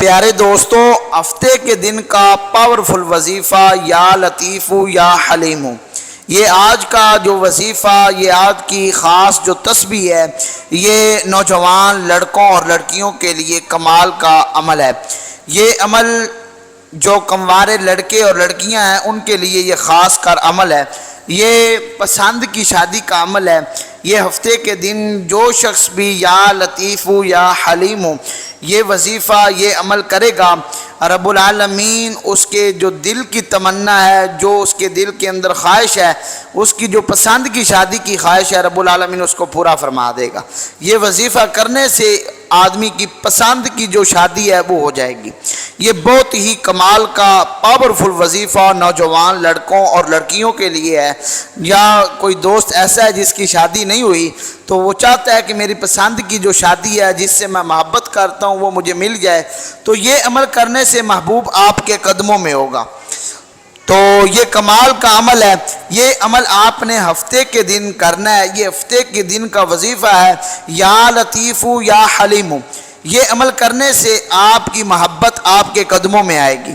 پیارے دوستو، ہفتے کے دن کا پاورفل وظیفہ یا لطیف یا حلیم، یہ آج کا جو وظیفہ، یہ آج کی خاص جو تسبیح ہے، یہ نوجوان لڑکوں اور لڑکیوں کے لیے کمال کا عمل ہے۔ یہ عمل جو کموارے لڑکے اور لڑکیاں ہیں ان کے لیے یہ خاص کر عمل ہے۔ یہ پسند کی شادی کا عمل ہے۔ یہ ہفتے کے دن جو شخص بھی یا لطیف یا حلیم یہ وظیفہ یہ عمل کرے گا، رب العالمین اس کے جو دل کی تمنا ہے، جو اس کے دل کے اندر خواہش ہے، اس کی جو پسند کی شادی کی خواہش ہے، رب العالمین اس کو پورا فرما دے گا۔ یہ وظیفہ کرنے سے آدمی کی پسند کی جو شادی ہے وہ ہو جائے گی۔ یہ بہت ہی کمال کا پاورفل وظیفہ نوجوان لڑکوں اور لڑکیوں کے لیے ہے۔ یا کوئی دوست ایسا ہے جس کی شادی نہیں ہوئی تو وہ چاہتا ہے کہ میری پسند کی جو شادی ہے، جس سے میں محبت کرتا ہوں، وہ مجھے مل جائے، تو یہ عمل کرنے سے محبوب آپ کے قدموں میں ہوگا۔ تو یہ کمال کا عمل ہے۔ یہ عمل آپ نے ہفتے کے دن کرنا ہے۔ یہ ہفتے کے دن کا وظیفہ ہے یا لطیف یا حلیم۔ یہ عمل کرنے سے آپ کی محبت آپ کے قدموں میں آئے گی،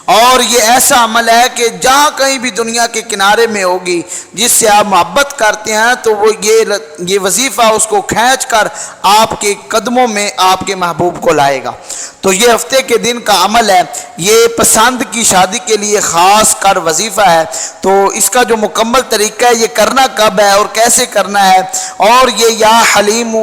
اور یہ ایسا عمل ہے کہ جہاں کہیں بھی دنیا کے کنارے میں ہوگی جس سے آپ محبت کرتے ہیں تو وہ یہ وظیفہ اس کو کھینچ کر آپ کے قدموں میں آپ کے محبوب کو لائے گا۔ تو یہ ہفتے کے دن کا عمل ہے۔ یہ پسند کی شادی کے لیے خاص کر وظیفہ ہے۔ تو اس کا جو مکمل طریقہ ہے، یہ کرنا کب ہے اور کیسے کرنا ہے، اور یہ یا حلیم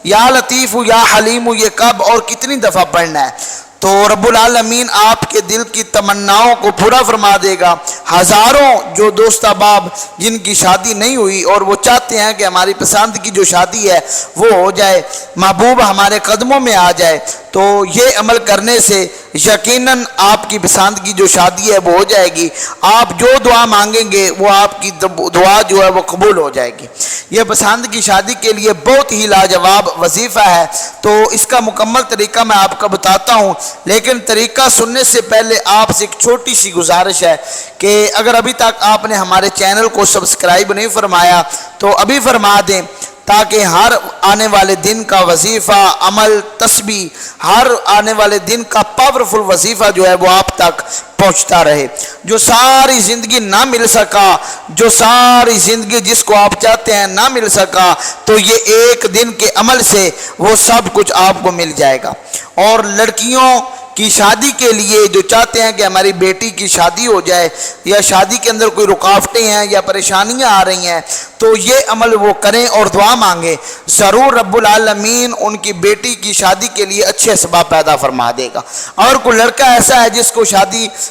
یا لطیف یا حلیم یہ کب اور کتنی دفعہ پڑھنا ہے، تو رب العالمین آپ کے دل کی تمناؤں کو پورا فرما دے گا۔ ہزاروں جو دوست احباب جن کی شادی نہیں ہوئی اور وہ چاہتے ہیں کہ ہماری پسند کی جو شادی ہے وہ ہو جائے، محبوب ہمارے قدموں میں آ جائے، تو یہ عمل کرنے سے یقیناً آپ کی پسند کی جو شادی ہے وہ ہو جائے گی۔ آپ جو دعا مانگیں گے وہ آپ کی دعا جو ہے وہ قبول ہو جائے گی۔ یہ پسند کی شادی کے لیے بہت ہی لاجواب وظیفہ ہے۔ تو اس کا مکمل طریقہ میں آپ کو بتاتا ہوں، لیکن طریقہ سننے سے پہلے آپ سے ایک چھوٹی سی گزارش ہے کہ اگر ابھی تک آپ نے ہمارے چینل کو سبسکرائب نہیں فرمایا تو ابھی فرما دیں، تاکہ ہر آنے والے دن کا وظیفہ، عمل، تسبیح، ہر آنے والے دن کا پاورفل وظیفہ جو ہے وہ آپ تک پہنچتا رہے۔ جو ساری زندگی نہ مل سکا، جو ساری زندگی جس کو آپ چاہتے ہیں نہ مل سکا، تو یہ ایک دن کے عمل سے وہ سب کچھ آپ کو مل جائے گا۔ اور لڑکیوں کی شادی کے لیے جو چاہتے ہیں کہ ہماری بیٹی کی شادی ہو جائے، یا شادی کے اندر کوئی رکاوٹیں ہیں یا پریشانیاں آ رہی ہیں، تو یہ عمل وہ کریں اور دعا مانگیں، ضرور رب العالمین ان کی بیٹی کی شادی کے لیے اچھے اسباب پیدا فرما دے گا۔ اور کوئی لڑکا ایسا ہے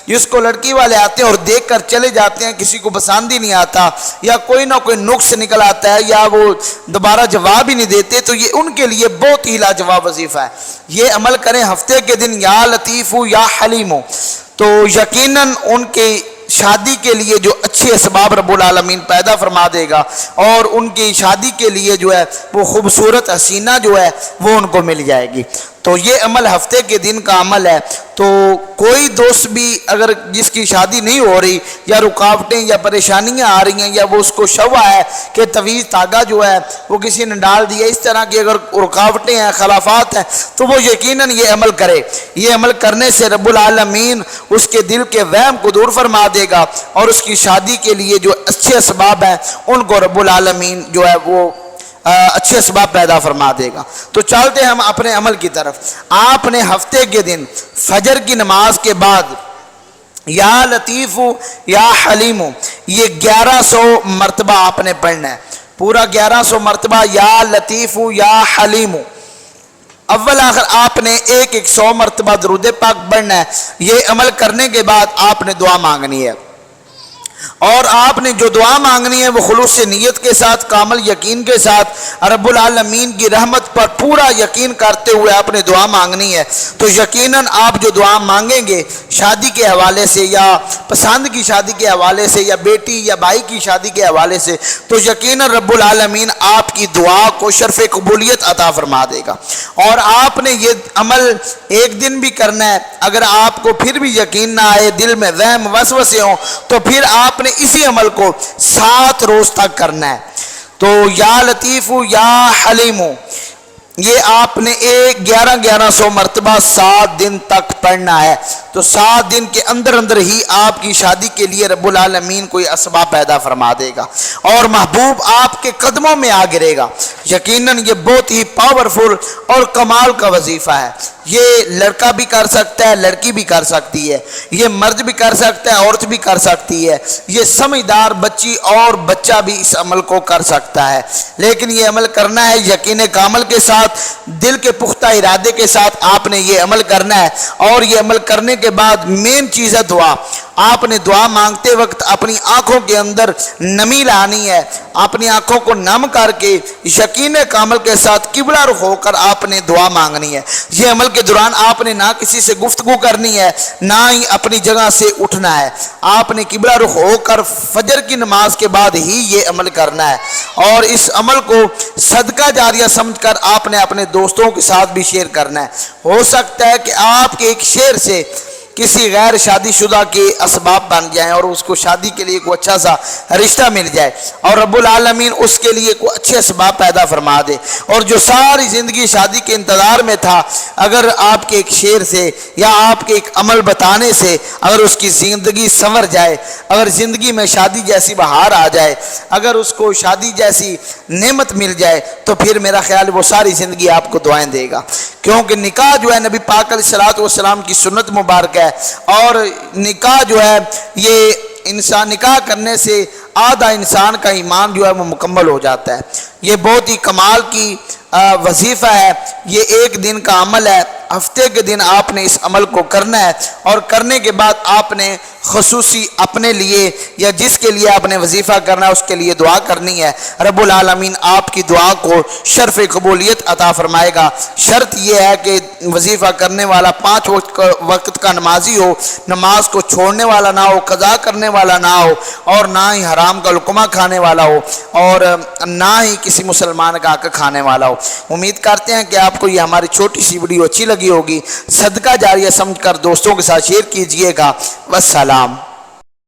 جس کو لڑکی والے آتے ہیں اور دیکھ کر چلے جاتے ہیں، کسی کو پسند ہی نہیں آتا، یا کوئی نہ کوئی نقص نکل آتا ہے، یا وہ دوبارہ جواب ہی نہیں دیتے، تو یہ ان کے لیے بہت ہی لاجواب وظیفہ ہے۔ یہ عمل کریں ہفتے کے دن یا لطیف یا حلیم، تو یقیناً ان کی شادی کے لیے جو اچھے اسباب رب العالمین پیدا فرما دے گا، اور ان کی شادی کے لیے جو ہے وہ خوبصورت حسینہ جو ہے وہ ان کو مل جائے گی۔ تو یہ عمل ہفتے کے دن کا عمل ہے۔ تو کوئی دوست بھی اگر جس کی شادی نہیں ہو رہی، یا رکاوٹیں یا پریشانیاں آ رہی ہیں، یا وہ اس کو شبہ ہے کہ تویز دھاگا جو ہے وہ کسی نے ڈال دیا، اس طرح کی اگر رکاوٹیں ہیں، خلافات ہیں، تو وہ یقیناً یہ عمل کرے۔ یہ عمل کرنے سے رب العالمین اس کے دل کے وہم کو دور فرما دے گا، اور اس کی شادی کے لیے جو اچھے اسباب ہیں ان کو رب العالمین جو ہے وہ اچھے اسباب پیدا فرما دے گا۔ تو چلتے ہیں ہم اپنے عمل کی طرف۔ آپ نے ہفتے کے دن فجر کی نماز کے بعد یا لطیف یا حلیم یہ 1100 مرتبہ آپ نے پڑھنا ہے، پورا 1100 مرتبہ یا لطیف یا حلیم۔ اول آخر آپ نے ایک 100 مرتبہ درود پاک پڑھنا ہے۔ یہ عمل کرنے کے بعد آپ نے دعا مانگنی ہے، اور آپ نے جو دعا مانگنی ہے وہ خلوص نیت کے ساتھ، کامل یقین کے ساتھ، رب العالمین کی رحمت پر پورا یقین کرتے ہوئے آپ نے دعا مانگنی ہے۔ تو یقیناً آپ جو دعا مانگیں گے شادی کے حوالے سے، یا پسند کی شادی کے حوالے سے، یا بیٹی یا بھائی کی شادی کے حوالے سے، تو یقیناً رب العالمین آپ کی دعا کو شرف قبولیت عطا فرما دے گا۔ اور آپ نے یہ عمل ایک دن بھی کرنا ہے۔ اگر آپ کو پھر بھی یقین نہ آئے، دل میں وہم وسوسے ہوں، تو پھر آپ نے اسی عمل کو 7 روز تک کرنا ہے۔ تو یا لطیف یا حلیم یہ آپ نے 1100 مرتبہ 7 دن تک پڑھنا ہے۔ تو 7 دن کے اندر اندر ہی آپ کی شادی کے لیے رب العالمین کوئی اسباب پیدا فرما دے گا اور محبوب آپ کے قدموں میں آ گرے گا۔ یقیناً یہ بہت ہی پاورفل اور کمال کا وظیفہ ہے۔ یہ لڑکا بھی کر سکتا ہے، لڑکی بھی کر سکتی ہے، یہ مرد بھی کر سکتا ہے، عورت بھی کر سکتی ہے، یہ سمجھدار بچی اور بچہ بھی اس عمل کو کر سکتا ہے۔ لیکن یہ عمل کرنا ہے یقین کامل کے ساتھ، دل کے پختہ ارادے کے ساتھ آپ نے یہ عمل کرنا ہے۔ اور یہ عمل کرنے کے بعد مین چیز ہے دعا۔ آپ نے دعا مانگتے وقت اپنی آنکھوں کے اندر نمی لانی ہے، اپنی آنکھوں کو نم کر کے یقین کامل کے ساتھ قبلہ رخ ہو کر آپ نے دعا مانگنی ہے۔ یہ عمل کے دوران آپ نے نہ کسی سے گفتگو کرنی ہے، نہ ہی اپنی جگہ سے اٹھنا ہے۔ آپ نے قبلہ رخ ہو کر فجر کی نماز کے بعد ہی یہ عمل کرنا ہے، اور اس عمل کو صدقہ جاریہ سمجھ کر آپ نے اپنے دوستوں کے ساتھ بھی شیئر کرنا ہے۔ ہو سکتا ہے کہ آپ کے ایک شیئر سے کسی غیر شادی شدہ کے اسباب بن جائیں اور اس کو شادی کے لیے کوئی اچھا سا رشتہ مل جائے، اور رب العالمین اس کے لیے کوئی اچھے اسباب پیدا فرما دے۔ اور جو ساری زندگی شادی کے انتظار میں تھا، اگر آپ کے ایک شعر سے یا آپ کے ایک عمل بتانے سے اگر اس کی زندگی سنور جائے، اگر زندگی میں شادی جیسی بہار آ جائے، اگر اس کو شادی جیسی نعمت مل جائے، تو پھر میرا خیال وہ ساری زندگی آپ کو دعائیں دے گا۔ کیونکہ نکاح جو ہے نبی پاک علیہ الصلوۃ والسلام کی سنت مبارک ہے، اور نکاح جو ہے یہ انسان نکاح کرنے سے آدھا انسان کا ایمان جو ہے وہ مکمل ہو جاتا ہے۔ یہ بہت ہی کمال کی وظیفہ ہے، یہ ایک دن کا عمل ہے، ہفتے کے دن آپ نے اس عمل کو کرنا ہے، اور کرنے کے بعد آپ نے خصوصی اپنے لیے یا جس کے لیے آپ نے وظیفہ کرنا ہے اس کے لیے دعا کرنی ہے۔ رب العالمین آپ کی دعا کو شرف قبولیت عطا فرمائے گا۔ شرط یہ ہے کہ وظیفہ کرنے والا 5 وقت کا نمازی ہو، نماز کو چھوڑنے والا نہ ہو، قضا کرنے والا نہ ہو، اور نہ ہی حرام کا لقمہ کھانے والا ہو، اور نہ ہی کسی مسلمان کا حق کھانے والا ہو۔ امید کرتے ہیں کہ آپ کو یہ ہماری چھوٹی سی ویڈیو اچھی لگی ہوگی۔ صدقہ جاریہ سمجھ کر دوستوں کے ساتھ شیئر کیجئے گا۔ والسلام۔